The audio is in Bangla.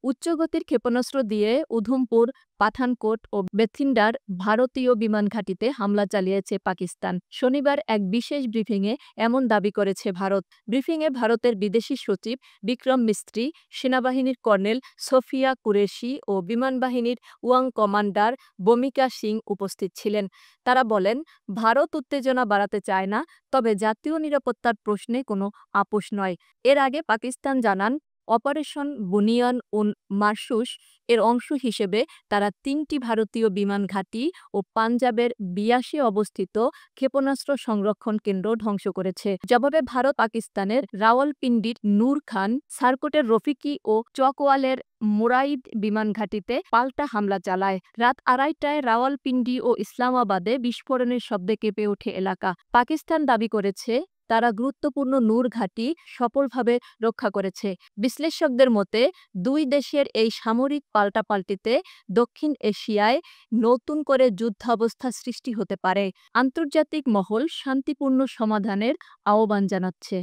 উচ্চগতির ক্ষেপণাস্ত্র দিয়ে উধমপুর, পাঠানকোট ও বেথিন্ডার ভারতীয় বিমান ঘাঁটিতে হামলা চালিয়েছে পাকিস্তান। শনিবার এক বিশেষ ব্রিফিংয়ে এমন দাবি করেছে ভারত। ব্রিফিংয়ে ভারতের বিদেশি সচিব বিক্রম মিস্ত্রি, সেনাবাহিনীর কর্নেল সোফিয়া কুরেশি ও বিমানবাহিনীর ওয়াং কমান্ডার বমিকা সিং উপস্থিত ছিলেন। তারা বলেন, ভারত উত্তেজনা বাড়াতে চায় না, তবে জাতীয় নিরাপত্তার প্রশ্নে কোনো আপোষ নয়। এর আগে পাকিস্তান জানান, অপারেশন বুনিয়ান উন মারসুস এর অংশ হিসেবে তারা ৩টি ভারতীয় বিমান ঘাঁটি ও পাঞ্জাবের বিয়াসে অবস্থিত ক্ষেপণাস্ত্র সংরক্ষণ কেন্দ্র ধ্বংস করেছে। জবাবে ভারত পাকিস্তানের রাওয়ালপিন্ডির নূর খান, সারকোটের রফিকি ও চকওয়ালের মুরাইদ বিমান ঘাঁটিতে পাল্টা হামলা চালায়। রাত ২:৩০টায় রাওয়ালপিন্ডি ও ইসলামাবাদে বিস্ফোরণের শব্দে কেঁপে ওঠে এলাকা। পাকিস্তান দাবি করেছে, তারা গুরুত্বপূর্ণ নূর ঘাঁটি সফলভাবে রক্ষা করেছে। বিশ্লেষকদের মতে, দুই দেশের এই সামরিক পাল্টাপাল্টিতে দক্ষিণ এশিয়ায় নতুন করে যুদ্ধাবস্থা সৃষ্টি হতে পারে। আন্তর্জাতিক মহল শান্তিপূর্ণ সমাধানের আহ্বান জানাচ্ছে।